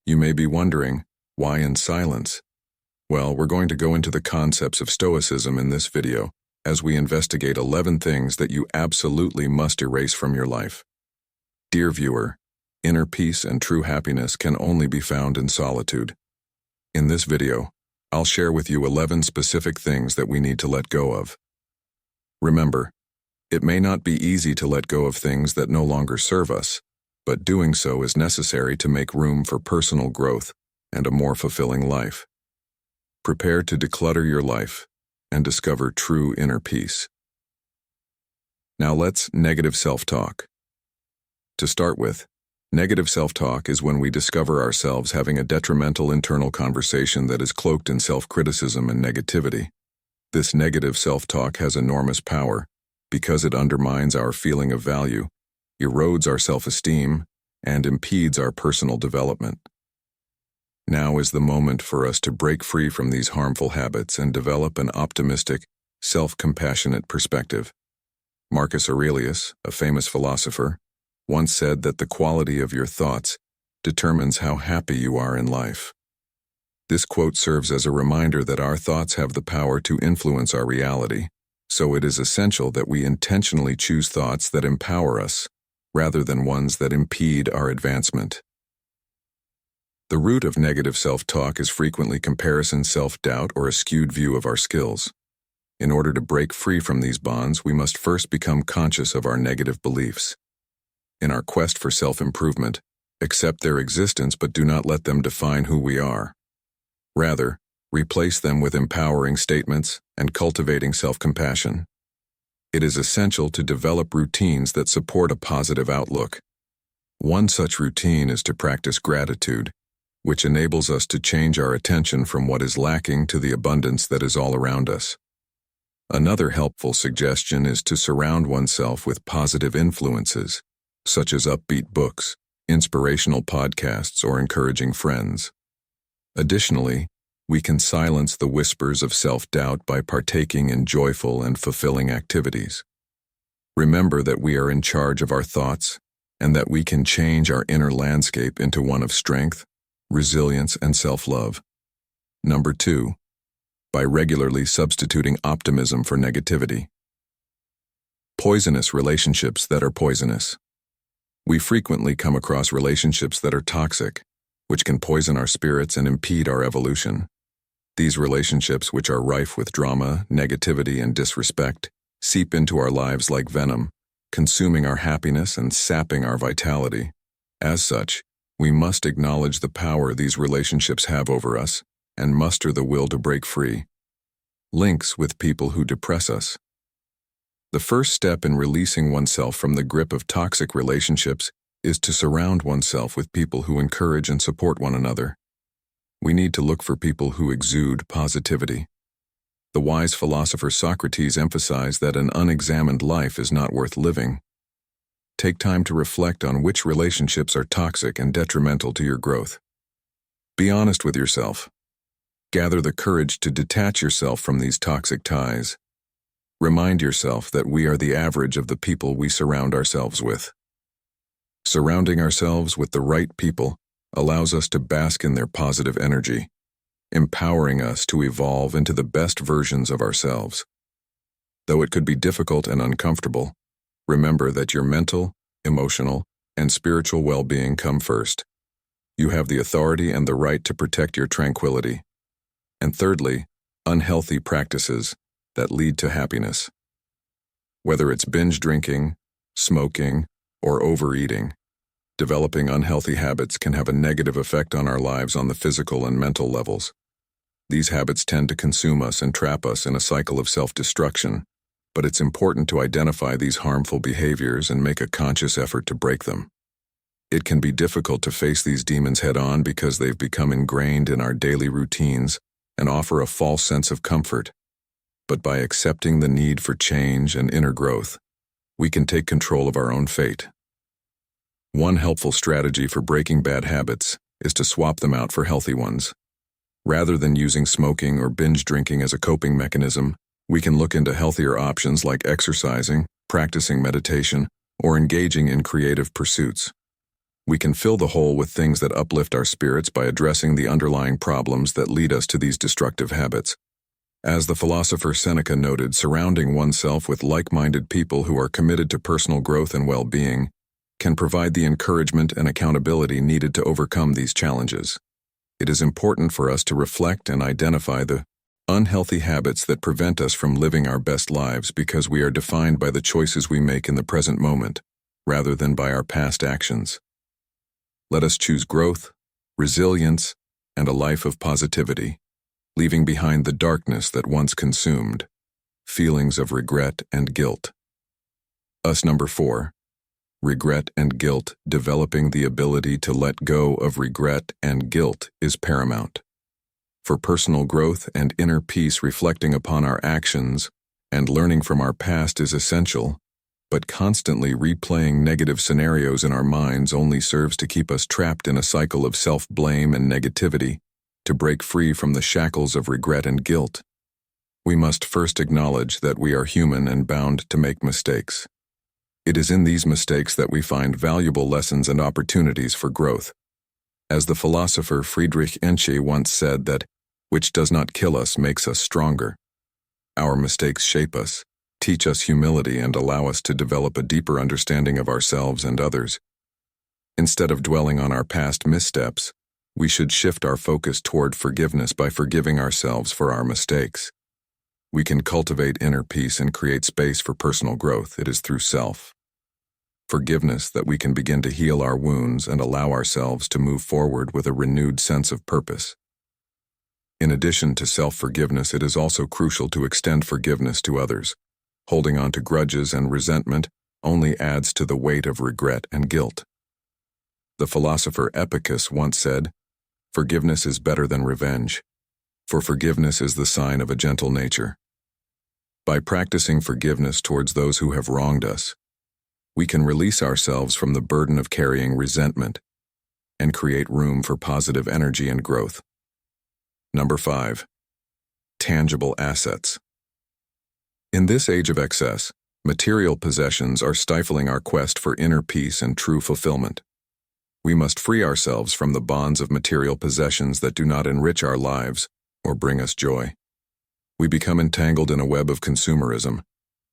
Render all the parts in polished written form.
You may be wondering, why in silence? Well, we're going to go into the concepts of Stoicism in this video as we investigate 11 things that you absolutely must erase from your life. Dear viewer, inner peace and true happiness can only be found in solitude. In this video, I'll share with you 11 specific things that we need to let go of. Remember, it may not be easy to let go of things that no longer serve us, but doing so is necessary to make room for personal growth and a more fulfilling life. Prepare to declutter your life and discover true inner peace. Now let's negative self-talk. To start with, negative self-talk is when we discover ourselves having a detrimental internal conversation that is cloaked in self-criticism and negativity. This negative self-talk has enormous power because it undermines our feeling of value, erodes our self-esteem, and impedes our personal development. Now is the moment for us to break free from these harmful habits and develop an optimistic, self-compassionate perspective. Marcus Aurelius, a famous philosopher, once said that the quality of your thoughts determines how happy you are in life. This quote serves as a reminder that our thoughts have the power to influence our reality, so it is essential that we intentionally choose thoughts that empower us, rather than ones that impede our advancement. The root of negative self-talk is frequently comparison, self-doubt, or a skewed view of our skills. In order to break free from these bonds, we must first become conscious of our negative beliefs. In our quest for self-improvement, accept their existence but do not let them define who we are. Rather, replace them with empowering statements and cultivating self-compassion. It is essential to develop routines that support a positive outlook. One such routine is to practice gratitude, which enables us to change our attention from what is lacking to the abundance that is all around us. Another helpful suggestion is to surround oneself with positive influences, such as upbeat books, inspirational podcasts, or encouraging friends. Additionally, we can silence the whispers of self-doubt by partaking in joyful and fulfilling activities. Remember that we are in charge of our thoughts and that we can change our inner landscape into one of strength, resilience, and self-love. Number 2, by regularly substituting optimism for negativity. Poisonous relationships that are poisonous. We frequently come across relationships that are toxic, which can poison our spirits and impede our evolution. These relationships, which are rife with drama, negativity, and disrespect, seep into our lives like venom, consuming our happiness and sapping our vitality. As such, we must acknowledge the power these relationships have over us and muster the will to break free. Links with people who depress us. The first step in releasing oneself from the grip of toxic relationships is to surround oneself with people who encourage and support one another. We need to look for people who exude positivity. The wise philosopher Socrates emphasized that an unexamined life is not worth living. Take time to reflect on which relationships are toxic and detrimental to your growth. Be honest with yourself. Gather the courage to detach yourself from these toxic ties. Remind yourself that we are the average of the people we surround ourselves with. Surrounding ourselves with the right people allows us to bask in their positive energy, empowering us to evolve into the best versions of ourselves. Though it could be difficult and uncomfortable, remember that your mental, emotional, and spiritual well-being come first. You have the authority and the right to protect your tranquility. And thirdly, unhealthy practices that lead to happiness. Whether it's binge drinking, smoking, or overeating, developing unhealthy habits can have a negative effect on our lives on the physical and mental levels. These habits tend to consume us and trap us in a cycle of self-destruction, but it's important to identify these harmful behaviors and make a conscious effort to break them. It can be difficult to face these demons head-on because they've become ingrained in our daily routines and offer a false sense of comfort. But by accepting the need for change and inner growth, we can take control of our own fate. One helpful strategy for breaking bad habits is to swap them out for healthy ones. Rather than using smoking or binge drinking as a coping mechanism, we can look into healthier options like exercising, practicing meditation, or engaging in creative pursuits. We can fill the hole with things that uplift our spirits by addressing the underlying problems that lead us to these destructive habits. As the philosopher Seneca noted, surrounding oneself with like-minded people who are committed to personal growth and well-being can provide the encouragement and accountability needed to overcome these challenges. It is important for us to reflect and identify the unhealthy habits that prevent us from living our best lives because we are defined by the choices we make in the present moment, rather than by our past actions. Let us choose growth, resilience, and a life of positivity, leaving behind the darkness that once consumed, feelings of regret and guilt. Number 4. Regret and guilt. Developing the ability to let go of regret and guilt is paramount. For personal growth and inner peace, reflecting upon our actions and learning from our past is essential, but constantly replaying negative scenarios in our minds only serves to keep us trapped in a cycle of self-blame and negativity. To break free from the shackles of regret and guilt, we must first acknowledge that we are human and bound to make mistakes. It is in these mistakes that we find valuable lessons and opportunities for growth. As the philosopher Friedrich Nietzsche once said, that which does not kill us makes us stronger. Our mistakes shape us, teach us humility, and allow us to develop a deeper understanding of ourselves and others. Instead of dwelling on our past missteps, we should shift our focus toward forgiveness by forgiving ourselves for our mistakes. We can cultivate inner peace and create space for personal growth. It is through self-forgiveness that we can begin to heal our wounds and allow ourselves to move forward with a renewed sense of purpose. In addition to self-forgiveness, it is also crucial to extend forgiveness to others. Holding on to grudges and resentment only adds to the weight of regret and guilt. The philosopher Epictetus once said, "Forgiveness is better than revenge, for forgiveness is the sign of a gentle nature." By practicing forgiveness towards those who have wronged us, we can release ourselves from the burden of carrying resentment and create room for positive energy and growth. Number 5. Tangible assets. In this age of excess, material possessions are stifling our quest for inner peace and true fulfillment. We must free ourselves from the bonds of material possessions that do not enrich our lives or bring us joy. We become entangled in a web of consumerism,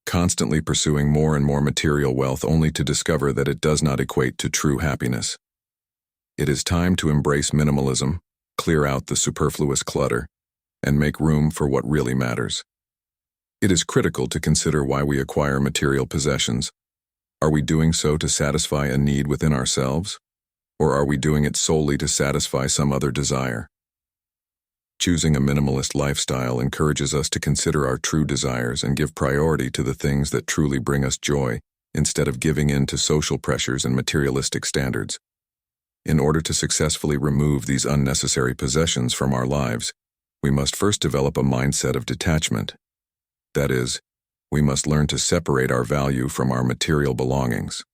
constantly pursuing more and more material wealth only to discover that it does not equate to true happiness. It is time to embrace minimalism, clear out the superfluous clutter, and make room for what really matters. It is critical to consider why we acquire material possessions. Are we doing so to satisfy a need within ourselves, or are we doing it solely to satisfy some other desire? Choosing a minimalist lifestyle encourages us to consider our true desires and give priority to the things that truly bring us joy, instead of giving in to social pressures and materialistic standards. In order to successfully remove these unnecessary possessions from our lives, we must first develop a mindset of detachment. That is, we must learn to separate our value from our material belongings.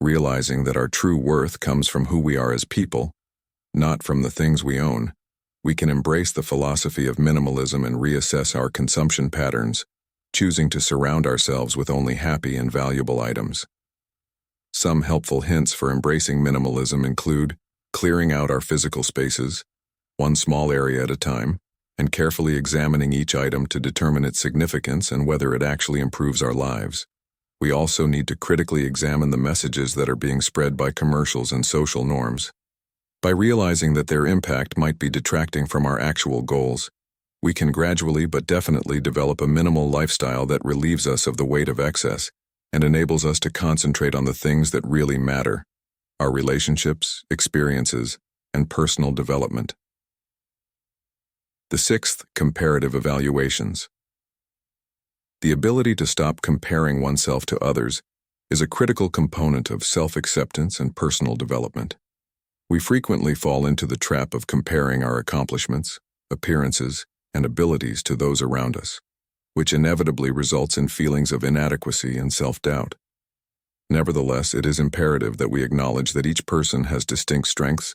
Realizing that our true worth comes from who we are as people, not from the things we own, we can embrace the philosophy of minimalism and reassess our consumption patterns, choosing to surround ourselves with only happy and valuable items. Some helpful hints for embracing minimalism include clearing out our physical spaces, one small area at a time, and carefully examining each item to determine its significance and whether it actually improves our lives. We also need to critically examine the messages that are being spread by commercials and social norms. By realizing that their impact might be detracting from our actual goals, we can gradually but definitely develop a minimal lifestyle that relieves us of the weight of excess and enables us to concentrate on the things that really matter: our relationships, experiences, and personal development. The 6th, comparative evaluations. The ability to stop comparing oneself to others is a critical component of self-acceptance and personal development. We frequently fall into the trap of comparing our accomplishments, appearances, and abilities to those around us, which inevitably results in feelings of inadequacy and self-doubt. Nevertheless, it is imperative that we acknowledge that each person has distinct strengths,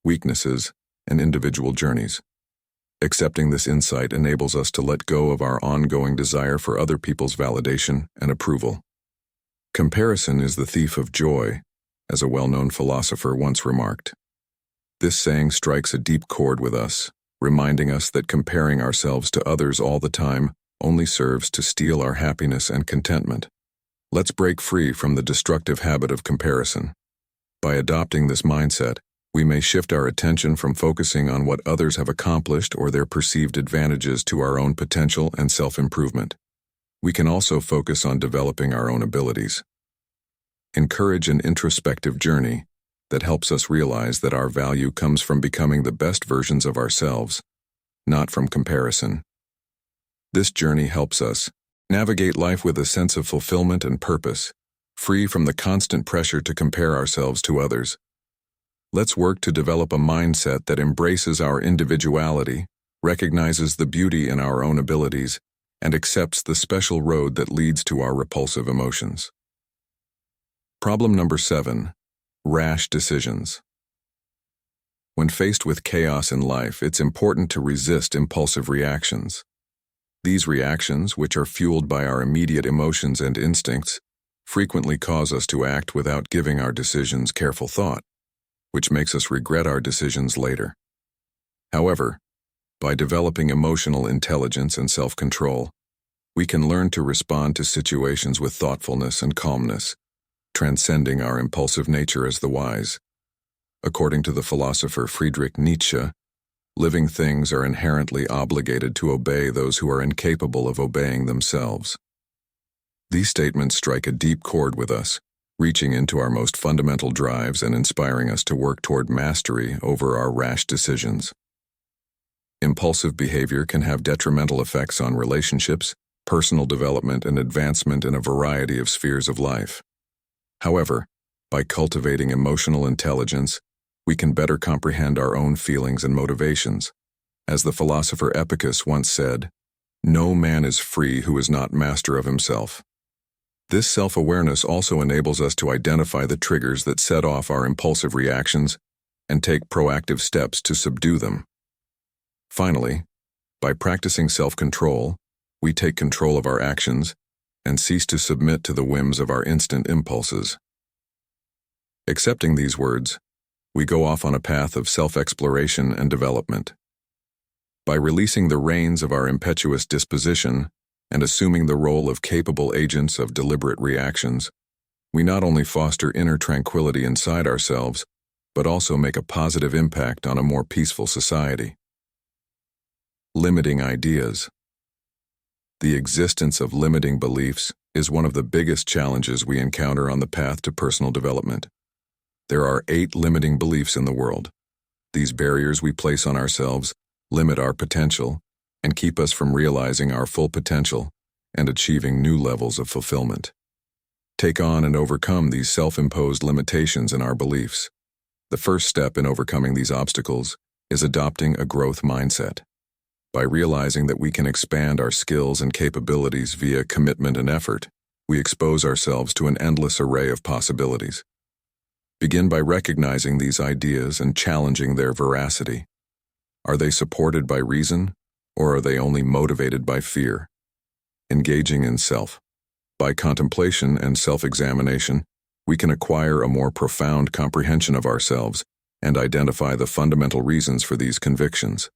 weaknesses, and individual journeys. Accepting this insight enables us to let go of our ongoing desire for other people's validation and approval. Comparison is the thief of joy, as a well-known philosopher once remarked. This saying strikes a deep chord with us, reminding us that comparing ourselves to others all the time only serves to steal our happiness and contentment. Let's break free from the destructive habit of comparison. By adopting this mindset, we may shift our attention from focusing on what others have accomplished or their perceived advantages to our own potential and self-improvement. We can also focus on developing our own abilities. Encourage an introspective journey that helps us realize that our value comes from becoming the best versions of ourselves, not from comparison. This journey helps us navigate life with a sense of fulfillment and purpose, free from the constant pressure to compare ourselves to others. Let's work to develop a mindset that embraces our individuality, recognizes the beauty in our own abilities, and accepts the special road that leads to our repulsive emotions. Problem number 7. Rash decisions. When faced with chaos in life, it's important to resist impulsive reactions. These reactions, which are fueled by our immediate emotions and instincts, frequently cause us to act without giving our decisions careful thought, which makes us regret our decisions later. However, by developing emotional intelligence and self-control, we can learn to respond to situations with thoughtfulness and calmness, transcending our impulsive nature as the wise. According to the philosopher Friedrich Nietzsche, living things are inherently obligated to obey those who are incapable of obeying themselves. These statements strike a deep chord with us, reaching into our most fundamental drives and inspiring us to work toward mastery over our rash decisions. Impulsive behavior can have detrimental effects on relationships, personal development, and advancement in a variety of spheres of life. However, by cultivating emotional intelligence, we can better comprehend our own feelings and motivations. As the philosopher Epicurus once said, "No man is free who is not master of himself." This self-awareness also enables us to identify the triggers that set off our impulsive reactions and take proactive steps to subdue them. Finally, by practicing self-control, we take control of our actions and cease to submit to the whims of our instant impulses. Accepting these words, we go off on a path of self-exploration and development. By releasing the reins of our impetuous disposition and assuming the role of capable agents of deliberate reactions, we not only foster inner tranquility inside ourselves, but also make a positive impact on a more peaceful society. Limiting ideas. The existence of limiting beliefs is one of the biggest challenges we encounter on the path to personal development. There are 8 limiting beliefs in the world. These barriers we place on ourselves limit our potential and keep us from realizing our full potential and achieving new levels of fulfillment. Take on and overcome these self-imposed limitations in our beliefs. The first step in overcoming these obstacles is adopting a growth mindset. By realizing that we can expand our skills and capabilities via commitment and effort, we expose ourselves to an endless array of possibilities. Begin by recognizing these ideas and challenging their veracity. Are they supported by reason, or are they only motivated by fear? Engaging in self. By contemplation and self-examination, we can acquire a more profound comprehension of ourselves and identify the fundamental reasons for these convictions.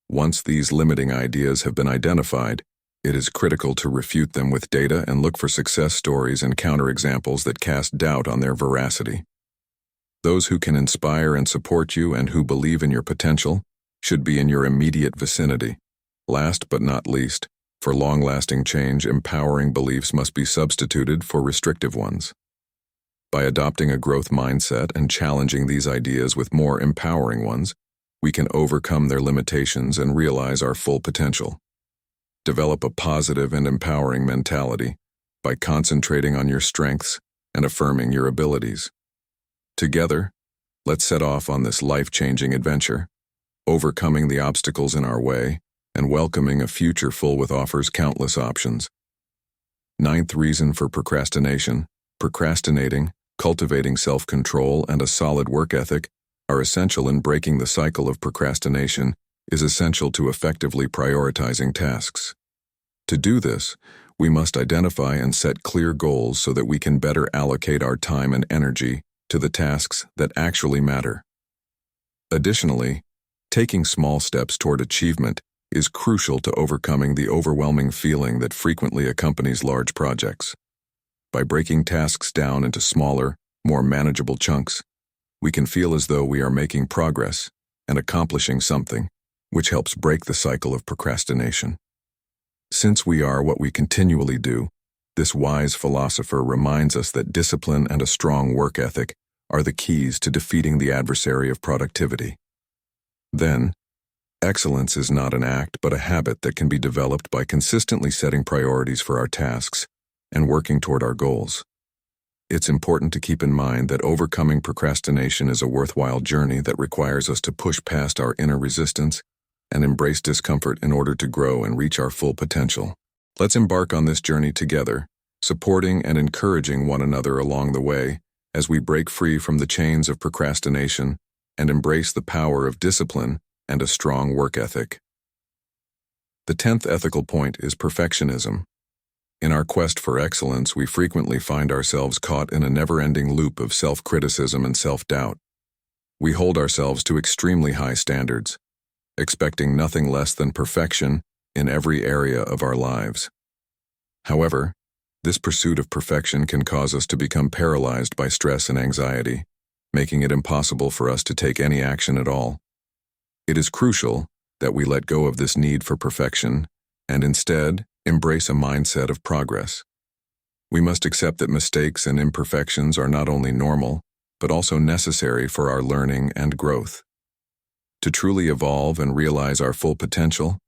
Once these limiting ideas have been identified, it is critical to refute them with data and look for success stories and counterexamples that cast doubt on their veracity. Those who can inspire and support you and who believe in your potential should be in your immediate vicinity. Last but not least, for long-lasting change, empowering beliefs must be substituted for restrictive ones. By adopting a growth mindset and challenging these ideas with more empowering ones, we can overcome their limitations and realize our full potential. Develop a positive and empowering mentality by concentrating on your strengths and affirming your abilities. Together, let's set off on this life-changing adventure, overcoming the obstacles in our way and welcoming a future full with offers countless options. 9th reason for procrastination. Procrastinating, cultivating self-control, and a solid work ethic are essential in breaking the cycle of procrastination is essential to effectively prioritizing tasks. To do this, we must identify and set clear goals so that we can better allocate our time and energy to the tasks that actually matter. Additionally, taking small steps toward achievement is crucial to overcoming the overwhelming feeling that frequently accompanies large projects. By breaking tasks down into smaller, more manageable chunks, we can feel as though we are making progress and accomplishing something, which helps break the cycle of procrastination. Since we are what we continually do, this wise philosopher reminds us that discipline and a strong work ethic are the keys to defeating the adversary of productivity. Then, excellence is not an act but a habit that can be developed by consistently setting priorities for our tasks and working toward our goals. It's important to keep in mind that overcoming procrastination is a worthwhile journey that requires us to push past our inner resistance and embrace discomfort in order to grow and reach our full potential. Let's embark on this journey together, supporting and encouraging one another along the way as we break free from the chains of procrastination and embrace the power of discipline and a strong work ethic. The 10th ethical point is perfectionism. In our quest for excellence, we frequently find ourselves caught in a never-ending loop of self-criticism and self-doubt. We hold ourselves to extremely high standards, expecting nothing less than perfection in every area of our lives. However, this pursuit of perfection can cause us to become paralyzed by stress and anxiety, making it impossible for us to take any action at all. It is crucial that we let go of this need for perfection and instead embrace a mindset of progress. We must accept that mistakes and imperfections are not only normal, but also necessary for our learning and growth. To truly evolve and realize our full potential,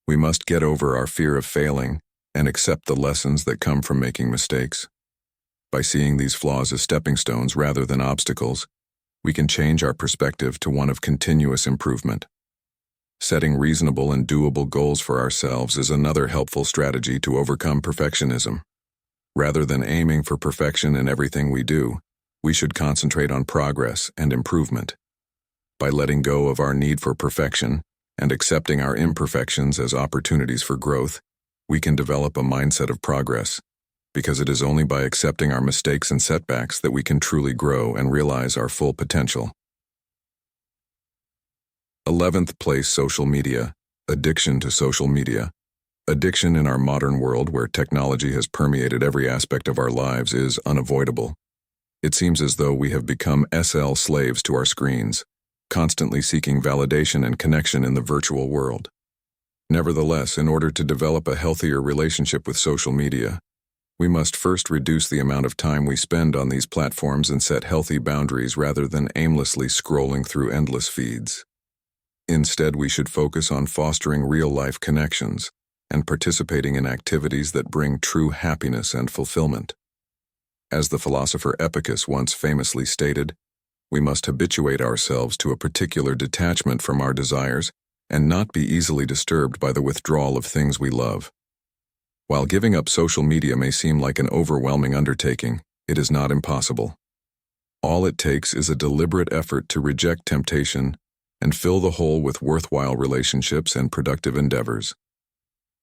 we must get over our fear of failing and accept the lessons that come from making mistakes. By seeing these flaws as stepping stones rather than obstacles, we can change our perspective to one of continuous improvement. Setting reasonable and doable goals for ourselves is another helpful strategy to overcome perfectionism. Rather than aiming for perfection in everything we do, we should concentrate on progress and improvement. By letting go of our need for perfection and accepting our imperfections as opportunities for growth, we can develop a mindset of progress, because it is only by accepting our mistakes and setbacks that we can truly grow and realize our full potential. 11th place, social media. Addiction to social media. Addiction in our modern world, where technology has permeated every aspect of our lives, is unavoidable. It seems as though we have become slaves to our screens, constantly seeking validation and connection in the virtual world. Nevertheless, in order to develop a healthier relationship with social media, we must first reduce the amount of time we spend on these platforms and set healthy boundaries rather than aimlessly scrolling through endless feeds. Instead, we should focus on fostering real-life connections and participating in activities that bring true happiness and fulfillment. As the philosopher Epicus once famously stated, we must habituate ourselves to a particular detachment from our desires and not be easily disturbed by the withdrawal of things we love. While giving up social media may seem like an overwhelming undertaking, it is not impossible. All it takes is a deliberate effort to reject temptation and fill the hole with worthwhile relationships and productive endeavors.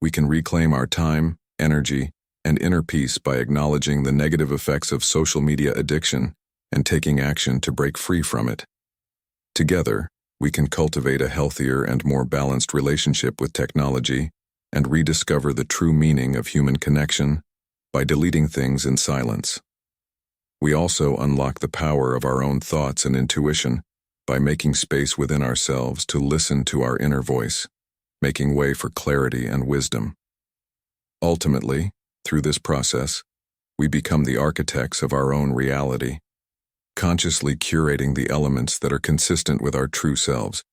We can reclaim our time, energy, and inner peace by acknowledging the negative effects of social media addiction and taking action to break free from it. Together, we can cultivate a healthier and more balanced relationship with technology and rediscover the true meaning of human connection by deleting things in silence. We also unlock the power of our own thoughts and intuition by making space within ourselves to listen to our inner voice, making way for clarity and wisdom. Ultimately, through this process, we become the architects of our own reality, consciously curating the elements that are consistent with our true selves.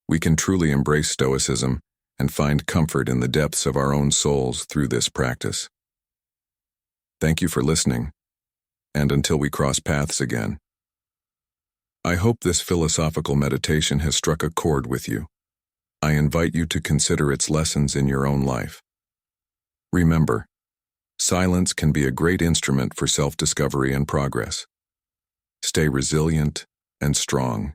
We can truly embrace Stoicism and find comfort in the depths of our own souls through this practice. Thank you for listening, and until we cross paths again, I hope this philosophical meditation has struck a chord with you. I invite you to consider its lessons in your own life. Remember, silence can be a great instrument for self-discovery and progress. Stay resilient and strong,